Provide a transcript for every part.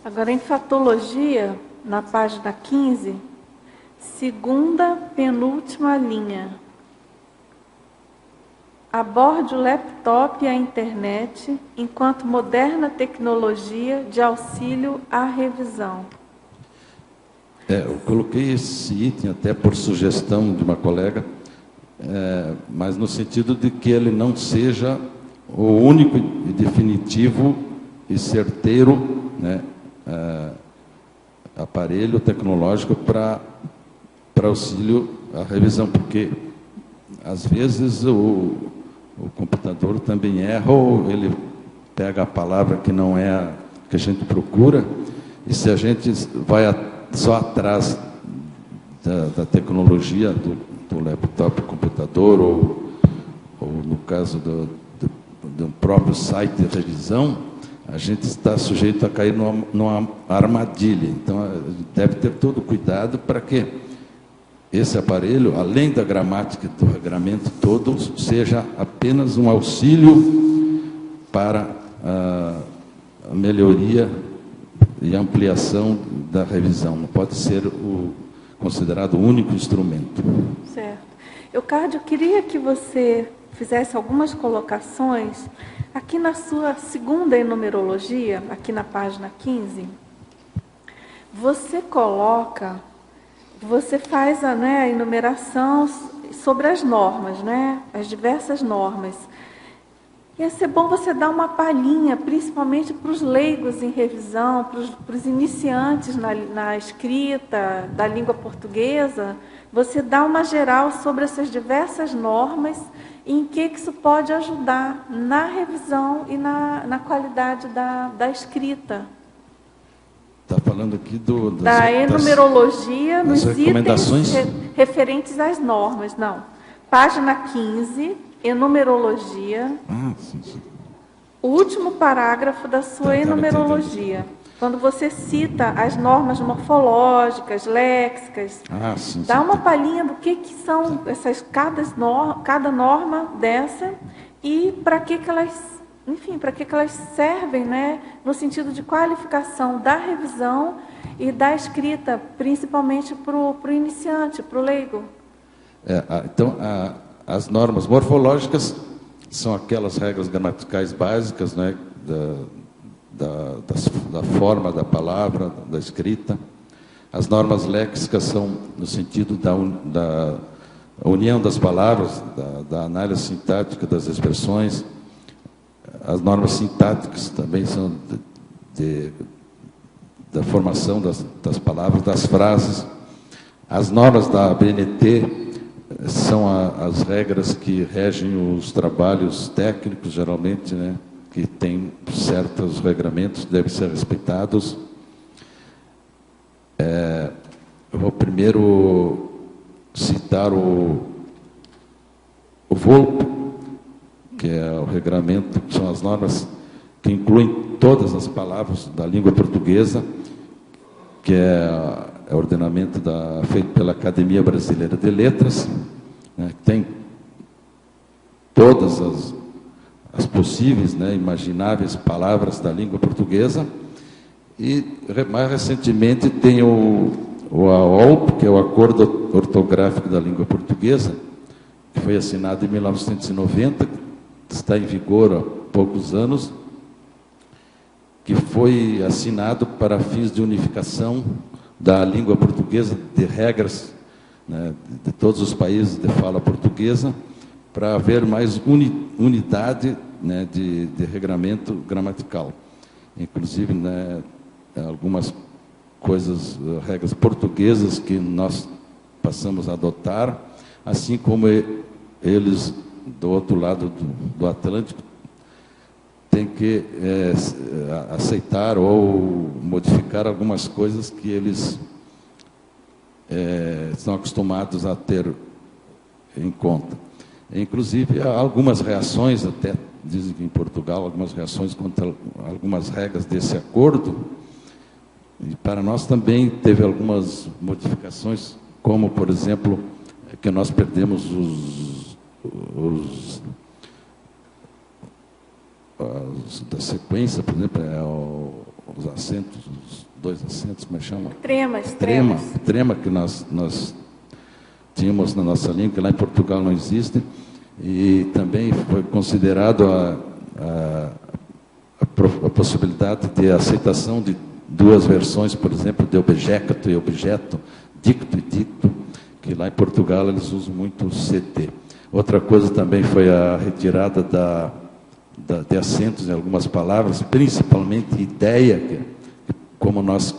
Agora, em fatologia, na página 15, segunda penúltima linha. Aborde o laptop e a internet enquanto moderna tecnologia de auxílio à revisão. Eu coloquei esse item até por sugestão de uma colega, mas no sentido de que ele não seja o único e definitivo e certeiro, né, aparelho tecnológico para auxílio à revisão, porque às vezes o computador também erra, ou ele pega a palavra que não é a que a gente procura, e se a gente vai só atrás da tecnologia do laptop, computador, ou no caso do próprio site de revisão, a gente está sujeito a cair numa armadilha. Então, deve ter todo o cuidado para que esse aparelho, além da gramática do regramento todo, seja apenas um auxílio para a melhoria e ampliação da revisão. Não pode ser considerado o único instrumento. Certo. Eucárdio, eu queria que você fizesse algumas colocações aqui na sua segunda enumerologia, aqui na página 15. Você faz a enumeração sobre as normas, né? As diversas normas. Ia ser bom você dar uma palhinha, principalmente para os leigos em revisão, para os iniciantes na escrita da língua portuguesa, você dá uma geral sobre essas diversas normas e em que isso pode ajudar na revisão e na qualidade da escrita. Está falando aqui da enumerologia nos recomendações itens referentes às normas. Não. Página 15, enumerologia. Sim. O último parágrafo da sua enumerologia. Quando você cita as normas morfológicas, léxicas, dá uma palhinha do que são essas, cada norma dessa e para que elas, enfim, para que elas servem, né, no sentido de qualificação da revisão e da escrita, principalmente para o iniciante, para o leigo. Então, as normas morfológicas são aquelas regras gramaticais básicas, né, da forma da palavra, da escrita. As normas léxicas são no sentido da união das palavras, da análise sintática das expressões. As normas sintáticas também são da formação das palavras, das frases. As normas da BNT são as regras que regem os trabalhos técnicos, geralmente, né, que tem certos regramentos que devem ser respeitados. Eu vou primeiro citar o VOLP, que é o regramento, que são as normas que incluem todas as palavras da língua portuguesa, que é o ordenamento feito pela Academia Brasileira de Letras, né, que tem todas as possíveis, né, imagináveis palavras da língua portuguesa. E, mais recentemente, tem o AOLP, que é o Acordo Ortográfico da Língua Portuguesa, que foi assinado em 1990, está em vigor há poucos anos, que foi assinado para fins de unificação da língua portuguesa, de regras, né, de todos os países de fala portuguesa, para haver mais unidade, né, de regramento gramatical. Inclusive, né, algumas coisas, regras portuguesas que nós passamos a adotar, assim como eles, do outro lado do Atlântico, têm que aceitar ou modificar algumas coisas que eles estão acostumados a ter em conta. Inclusive, há algumas reações, até dizem que em Portugal, algumas reações contra algumas regras desse acordo. E para nós também teve algumas modificações, como, por exemplo, que nós perdemos da sequência, por exemplo, os acentos, os dois acentos, como é que chama? Tremas. Trema que nós tínhamos na nossa língua, que lá em Portugal não existe, e também foi considerado a possibilidade de aceitação de duas versões, por exemplo, de objeto e objeto, dicto e dicto, que lá em Portugal eles usam muito o CT. Outra coisa também foi a retirada de acentos em algumas palavras, principalmente ideia, que como nós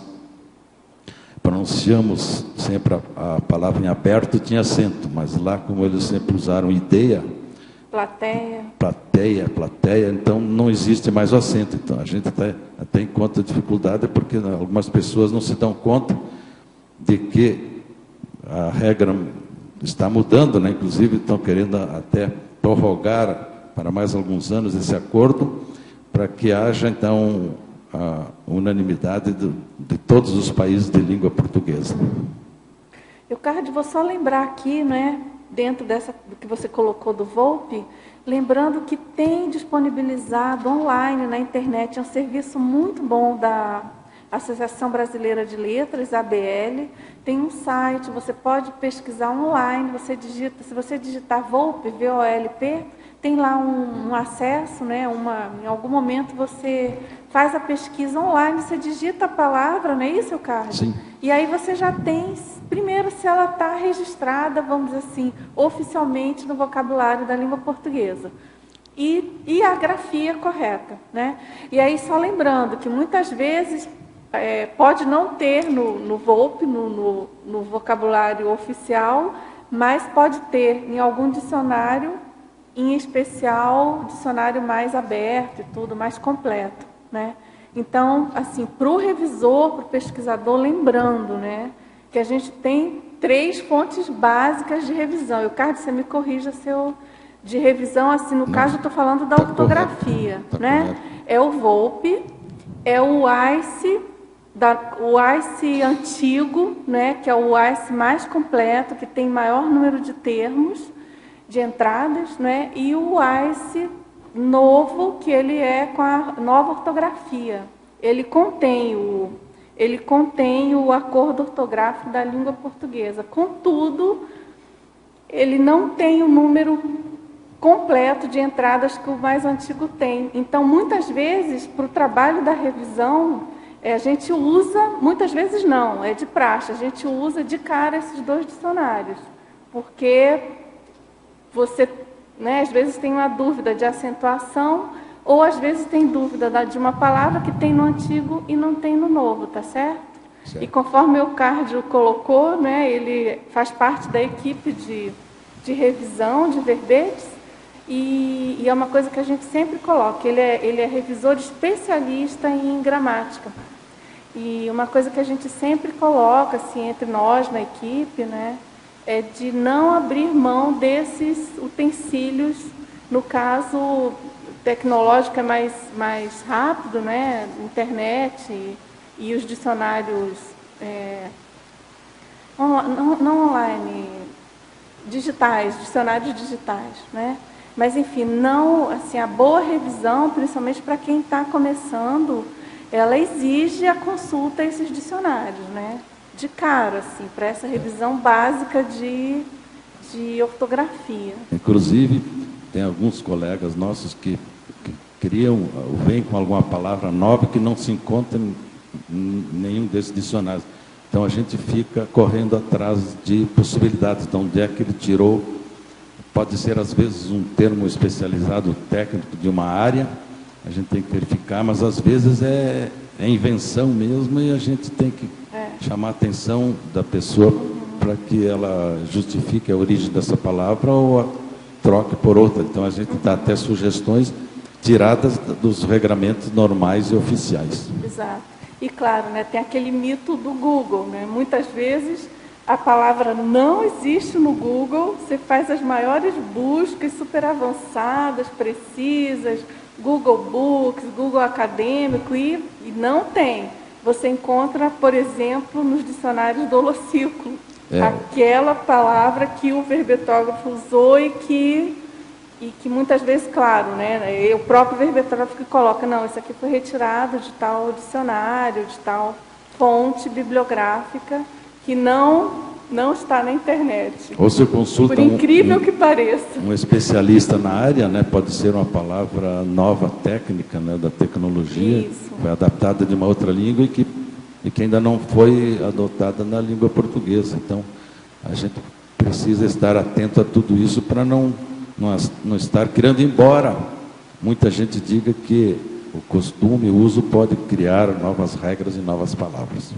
pronunciamos sempre a palavra em aberto, tinha acento, mas lá, como eles sempre usaram ideia, plateia, então não existe mais o acento. Então a gente até encontra dificuldade, porque algumas pessoas não se dão conta de que a regra está mudando, né? Inclusive estão querendo até prorrogar para mais alguns anos esse acordo, para que haja então a unanimidade de todos os países de língua portuguesa. Eucardi, vou só lembrar aqui, né, dentro do que você colocou do Volpe, lembrando que tem disponibilizado online na internet, é um serviço muito bom da Associação Brasileira de Letras, ABL, tem um site, você pode pesquisar online, se você digitar Volpe, VOLP, tem lá um acesso, né, em algum momento você faz a pesquisa online, você digita a palavra, não é isso, Eucardi? Sim. E aí você já tem, primeiro, se ela está registrada, vamos dizer assim, oficialmente no vocabulário da língua portuguesa. E a grafia correta, né? E aí, só lembrando que muitas vezes pode não ter no Volpe, no vocabulário oficial, mas pode ter em algum dicionário, em especial, dicionário mais aberto e tudo, mais completo, né? Então, assim, para o revisor, para o pesquisador, lembrando, né, que a gente tem 3 fontes básicas de revisão. Eucardi, você me corrija se eu... De revisão, assim, no caso, eu estou falando da ortografia, né? Correto. É o Volpe, é o ICE, o ICE antigo, né, que é o ICE mais completo, que tem maior número de termos, de entradas, né, e o ICE novo, que ele é com a nova ortografia. Ele contém o acordo ortográfico da língua portuguesa. Contudo, ele não tem o número completo de entradas que o mais antigo tem. Então, muitas vezes, para o trabalho da revisão, a gente usa, muitas vezes não, é de praxe, a gente usa de cara esses 2 dicionários, porque você, né, às vezes tem uma dúvida de acentuação, ou às vezes tem dúvida de uma palavra que tem no antigo e não tem no novo, tá certo? E conforme o Eucardi colocou, né, ele faz parte da equipe de revisão de verbetes, e é uma coisa que a gente sempre coloca, ele é revisor especialista em gramática. E uma coisa que a gente sempre coloca, assim, entre nós na equipe, né, é de não abrir mão desses utensílios. No caso tecnológico é mais rápido, né, internet e os dicionários não online, digitais, dicionários digitais, né? Mas, enfim, não, assim, a boa revisão, principalmente para quem está começando, ela exige a consulta a esses dicionários, né? De cara, assim, para essa revisão básica de ortografia. Inclusive, tem alguns colegas nossos que criam, vêm com alguma palavra nova que não se encontra em nenhum desses dicionários. Então, a gente fica correndo atrás de possibilidades. Então, onde é que ele tirou? Pode ser, às vezes, um termo especializado técnico de uma área, a gente tem que verificar, mas, às vezes, é invenção mesmo e a gente tem que chamar a atenção da pessoa para que ela justifique a origem dessa palavra ou a troque por outra. Então, a gente dá até sugestões tiradas dos regramentos normais e oficiais. Exato. E, claro, né, tem aquele mito do Google, né? Muitas vezes a palavra não existe no Google, você faz as maiores buscas super avançadas, precisas, Google Books, Google Acadêmico, e não tem. Você encontra, por exemplo, nos dicionários do Holociclo, aquela palavra que o verbetógrafo usou e que e que muitas vezes, claro, né, o próprio verbetógrafo que coloca, não, isso aqui foi retirado de tal dicionário, de tal fonte bibliográfica, que não está na internet. Ou se consulta por incrível que pareça. Um especialista na área, né, pode ser uma palavra nova, técnica, né, da tecnologia, Isso. foi adaptada de uma outra língua e que ainda não foi adotada na língua portuguesa. Então, a gente precisa estar atento a tudo isso para não estar criando, embora muita gente diga que o costume, o uso pode criar novas regras e novas palavras.